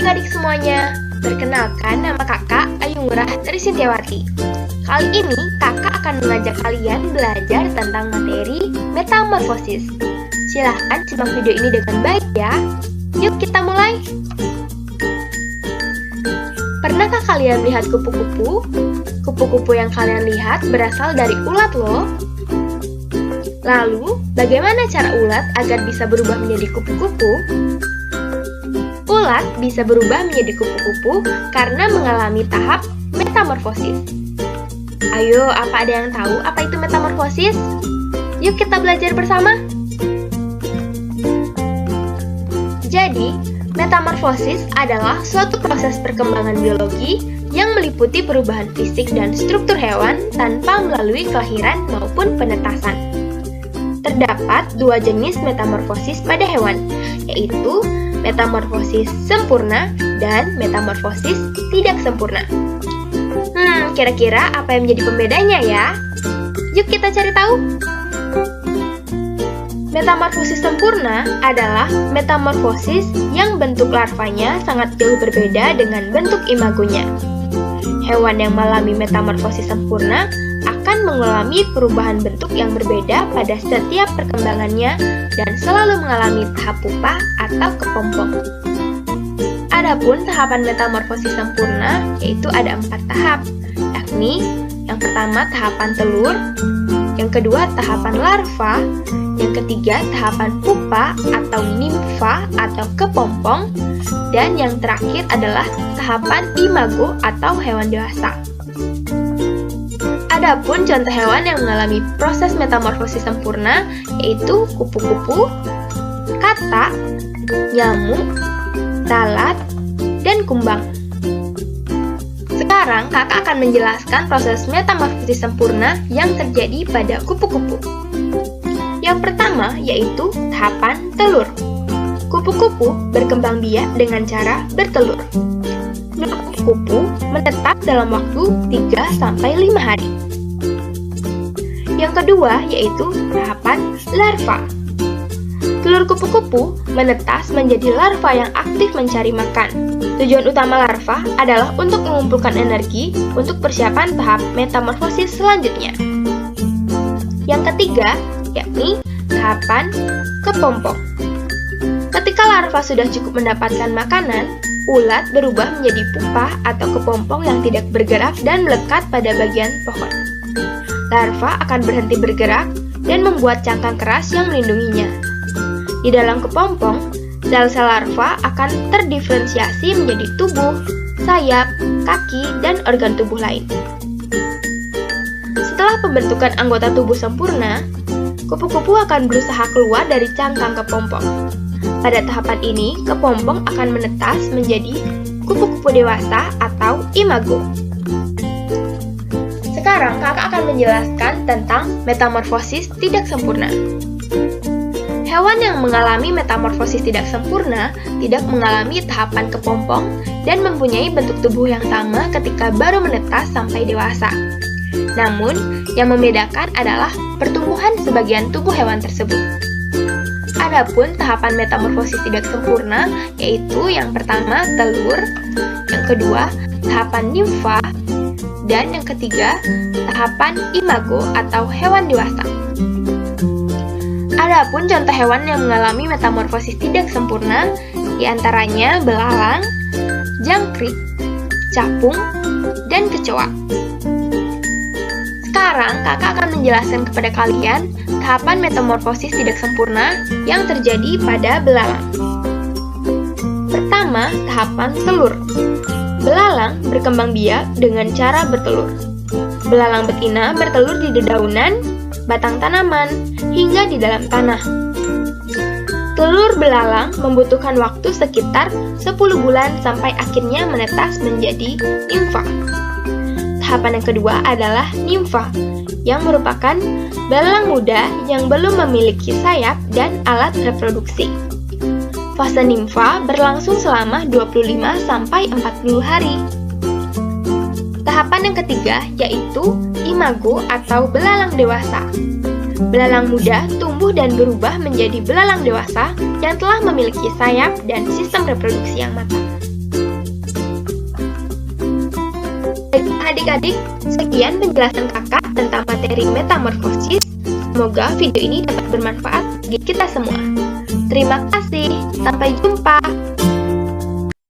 adik-adik semuanya, perkenalkan nama kakak Ayu Ngurah dari Sintiawati. Kali ini kakak akan mengajak kalian belajar tentang materi metamorfosis. Silahkan simak video ini dengan baik ya. Yuk kita mulai. Pernahkah kalian melihat kupu-kupu? Kupu-kupu yang kalian lihat berasal dari ulat loh. Lalu, bagaimana cara ulat agar bisa berubah menjadi kupu-kupu? Ulat bisa berubah menjadi kupu-kupu karena mengalami tahap metamorfosis. Ayo, apa ada yang tahu apa itu metamorfosis? Yuk kita belajar bersama. Jadi, metamorfosis adalah suatu proses perkembangan biologi yang meliputi perubahan fisik dan struktur hewan tanpa melalui kelahiran maupun penetasan. Terdapat dua jenis metamorfosis pada hewan, yaitu metamorfosis sempurna dan metamorfosis tidak sempurna. Kira-kira apa yang menjadi pembedanya ya? Yuk kita cari tahu. Metamorfosis sempurna adalah metamorfosis yang bentuk larvanya sangat jauh berbeda dengan bentuk imagonya. Hewan yang mengalami metamorfosis sempurna akan mengalami perubahan bentuk yang berbeda pada setiap perkembangannya dan selalu mengalami tahap pupa atau kepompong. Adapun tahapan metamorfosis sempurna yaitu ada 4 tahap, yakni yang pertama tahapan telur, yang kedua tahapan larva, yang ketiga tahapan pupa atau nimfa atau kepompong, dan yang terakhir adalah tahapan imago atau hewan dewasa. Adapun contoh hewan yang mengalami proses metamorfosis sempurna yaitu kupu-kupu, katak, nyamuk, lalat, dan kumbang. Sekarang kakak akan menjelaskan proses metamorfosis sempurna yang terjadi pada kupu-kupu. Yang pertama yaitu tahapan telur. Kupu-kupu berkembang biak dengan cara bertelur. Telur kupu-kupu menetap dalam waktu 3-5 hari. Yang kedua yaitu tahapan larva. Telur kupu-kupu menetas menjadi larva yang aktif mencari makan. Tujuan utama larva adalah untuk mengumpulkan energi untuk persiapan tahap metamorfosis selanjutnya. Yang ketiga yakni tahapan kepompong. Ketika larva sudah cukup mendapatkan makanan, ulat berubah menjadi pupa atau kepompong yang tidak bergerak dan melekat pada bagian pohon. Larva akan berhenti bergerak dan membuat cangkang keras yang melindunginya. Di dalam kepompong, sel-sel larva akan terdiferensiasi menjadi tubuh, sayap, kaki, dan organ tubuh lain. Setelah pembentukan anggota tubuh sempurna, kupu-kupu akan berusaha keluar dari cangkang kepompong. Pada tahapan ini, kepompong akan menetas menjadi kupu-kupu dewasa atau imago. Sekarang kakak akan menjelaskan tentang metamorfosis tidak sempurna. Hewan yang mengalami metamorfosis tidak sempurna tidak mengalami tahapan kepompong dan mempunyai bentuk tubuh yang sama ketika baru menetas sampai dewasa. Namun, yang membedakan adalah pertumbuhan sebagian tubuh hewan tersebut. Adapun tahapan metamorfosis tidak sempurna yaitu yang pertama telur, yang kedua tahapan nimfa, dan yang ketiga tahapan imago atau hewan dewasa. Adapun contoh hewan yang mengalami metamorfosis tidak sempurna diantaranya belalang, jangkrik, capung, dan kecoa. Sekarang kakak akan menjelaskan kepada kalian tahapan metamorfosis tidak sempurna yang terjadi pada belalang. Pertama, tahapan telur. Belalang berkembang biak dengan cara bertelur. Belalang betina bertelur di dedaunan, batang tanaman, hingga di dalam tanah. Telur belalang membutuhkan waktu sekitar 10 bulan sampai akhirnya menetas menjadi nimfa. Tahapan yang kedua adalah nimfa, yang merupakan belalang muda yang belum memiliki sayap dan alat reproduksi. Fase nimfa berlangsung selama 25-40 hari. Tahapan yang ketiga yaitu imago atau belalang dewasa. Belalang muda tumbuh dan berubah menjadi belalang dewasa yang telah memiliki sayap dan sistem reproduksi yang matang. Adik-adik, sekian penjelasan kakak tentang materi metamorfosis. Semoga video ini dapat bermanfaat bagi kita semua. Terima kasih, sampai jumpa.